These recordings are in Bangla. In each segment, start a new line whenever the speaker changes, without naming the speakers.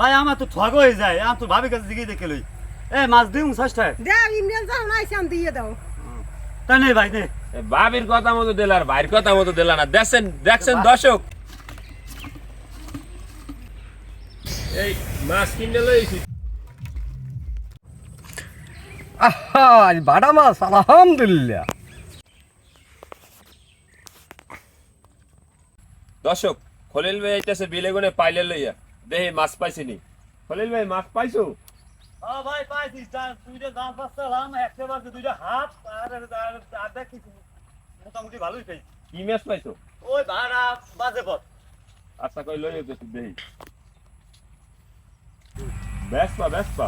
ভাই আমার তো ঠগ হয়ে যায়, আমি তো ভাবি কাছে জিজ্ঞেস দেখে লই। মাছ দিউ চেষ্টায়
দাও ইমরান যাও না আইসাম দিয়ে দাও।
তা নেই ভাই নে।
বাবির কথা মতো দিল আর ভাইয়ের কথা মতো দিল না। দেখছেন দর্শক, এই মাছ কিনে লইছি।
আহা বাড়া মাছ আলহামদুলিল্লাহ।
দর্শক, খলিল ভাই আইতাছে বিলে গুনে পাইলে লইয়া, দেখি মাছ পাইছিনি। খলিল ভাই মাছ পাইছো?
ভাই পাইছি, দুইটা দাম পাচ্ছিলাম, একটা বাজে দুইটা হাত আর দেখছি মোটামুটি ভালোই পাইছি।
কি মাছ পাইছো?
ওই ভাড়া বাজে পথ।
আচ্ছা কই লই যেতেছি দেখি। বেসপা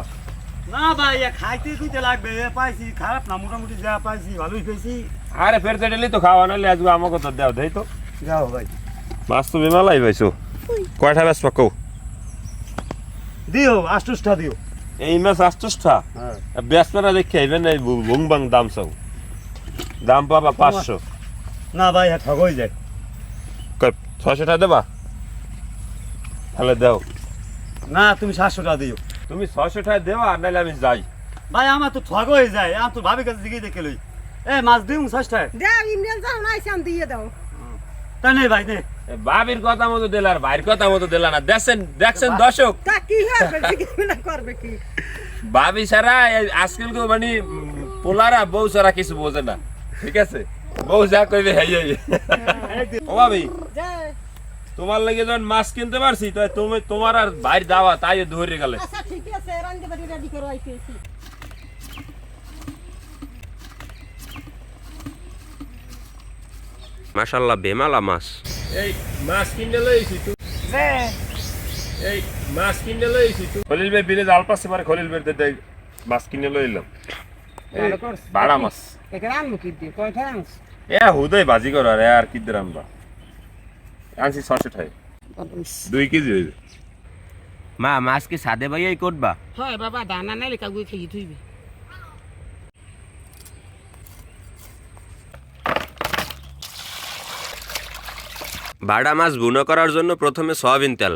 না ভাই খাইতে দিতে লাগবে, পাইছি খারাপ না, মোটামুটি যা পাইছি ভালোই পাইছি।
আরে ফের চেটেলি তো খাওয়া নাহলে আজকে আমাকে তো দেও দেই তো।
যাও ভাই
মাছ তো বেমালাই পাইছো। কয়টা বেসপা কও?
দিও 28টা দিও।
এই মাছ 28টা?
হ্যাঁ।
বেসপাটা দেখে আইবেন না, বুংবাং দাম চাও। দাম পাবা 500।
না ভাই ঠগ হয়ে যায়।
কই 600 টাকা দেবা? তাহলে দাও।
না তুমি 700টা দিও।
তুমি 600 টাকা দেবা আর নাইলে আমি যাই।
ভাই আমার তো ঠগ হয়ে যায়, আমি তো ভাবি কাছে জিজ্ঞেস দেখে লই। মাছ দিউ চেষ্টায়।
দাও ইমরান যাও না আইসাম দিয়ে দাও।
তা নেই ভাই নে।
বাবির কথা মতো দিল আর ভাইয়ের কথা মতো দিল না। দেখছেন দর্শক,
তা কি হবে জিজ্ঞেস না করবে কি?
ভাবি ছাড়া আজকাল তো মানে পোলারা বউ ছাড়া কিছু বোঝে না। ঠিক আছে, বউ যা কইবে হেই হেই। ও ভাবি,
যাই
তোমার লাগে যখন মাছ কিনতে পারছি, তাই তোমার আর ভাইয়ের দাওয়া তাই ধরে গেলে।
আচ্ছা ঠিক আছে, রান্না বাড়ি রেডি করো আইতেছি।
মাশাআল্লাহ বেমালা মাছ।
এই মাছ কিনতে লইছি তো। এই মাছ কিনতে লইছি তো। খলিল ভাই বিলে জাল পাচ্ছে পারে, খলিল ভাই দে মাছ কিনে লইলাম। এই বাড়া মাছ।
এখানে আনবো কি দিয়ে কয়টা আনছ?
হুদাই বাজি কর আর কি দিলাম বা। আনছি 600 টাকা। 2 কেজি হইবে।
মা মাছ কি সাদে ভাইয়াই করবা?
হয় বাবা, দানা নাইলে কাগুই খেয়ে থইবে।
বাড়া মাছ বুনো করার জন্য প্রথমে সয়াবিন তেল,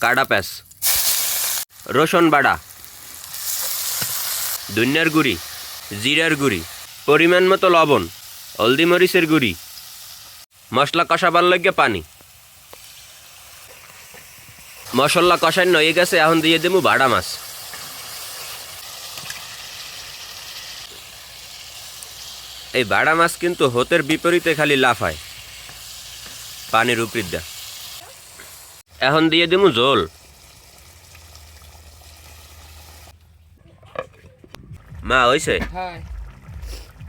কাটা পেঁয়াজ, রসুন বাটা, ধনিয়ার গুঁড়ি, জিরার গুঁড়ি, পরিমাণ মতো লবণ, হলদি মরিচের গুঁড়ি, মশলা কষাবার লাগে পানি। মশলা কষাই নয়ে গেছে, এখন দিয়ে দেবো বাড়া মাছ। এই বাড়া মাছ কিন্তু হোতের বিপরীতে খালি লাফায়, পানির উপর দা। এখন দিয়ে দেবো জল। মা হইছে?
হয়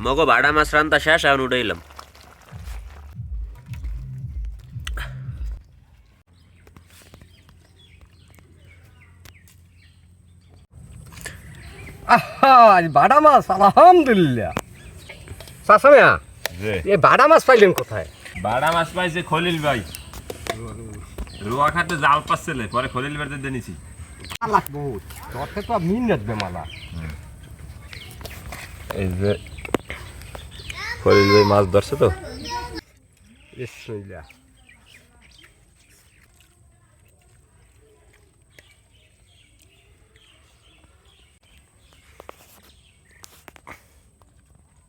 মগো বাড়া মাছ রান্তা শেষ, এখন উঠাইলাম।
আহা বাড়া মাছ আলহামদুলিল্লাহ। চাচা মিয়া, এই বাড়া মাছ পাইলেন কোথায়?
বাড়া মাছ পাইছে খলিল ভাই। রুয়া খাতে জাল পাচ্ছিলে, পরে খলিল ভাইতে দেনিছি।
আলাক বহুত তোরতে তো মিনিট বেমালা।
এই যে খলিল ভাই মাছ ধরছে তো।
বিসমিল্লাহ।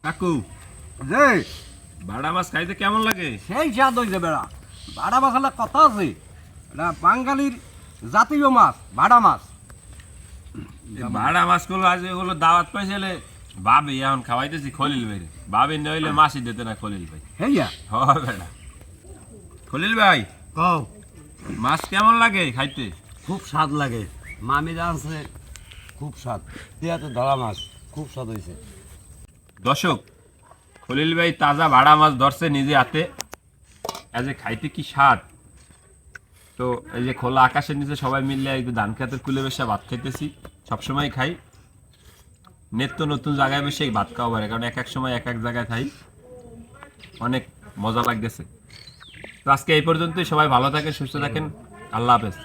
কাকু,
যে
বাড়া মাছ খাইতে কেমন লাগে?
সেই স্বাদ হইছে বেড়া। বাড়া মাছ হলে কথা আছে, এটা বাঙালির জাতীয় মাছ বাড়া মাছ।
বাড়া মাছগুলো আজ এগুলো দাওয়াত পাইছিলে ভাবি, এখন খাওয়াইতেছি খলিল ভাই। ভাবি নইলে মাছই দিতে না খলিল ভাই।
হেইয়া
হয় বেটা। খলিল ভাই,
কও
মাছ কেমন লাগে খাইতে?
খুব স্বাদ লাগে, মামি জানছে খুব স্বাদ। তিয়াতে ধরা মাছ খুব স্বাদ হয়েছে।
দর্শক, খলিল ভাই তাজা ভাড়া মাছ ধরছে নিজে হাতে, আজ খাইতে কি স্বাদ। তো এই যে খোলা আকাশের নিচে সবাই মিললে একটু ধান খেতের কুলে বসে ভাত খাইতেছি। সবসময় খাই, নিত্য নতুন জায়গায় বসে ভাত খাওয়া পারে, কারণ এক এক সময় এক এক জায়গায় খাই। অনেক মজা লাগতেছে। তো আজকে এই পর্যন্তই। সবাই ভালো থাকেন, সুস্থ থাকেন। আল্লাহ হাফেজ।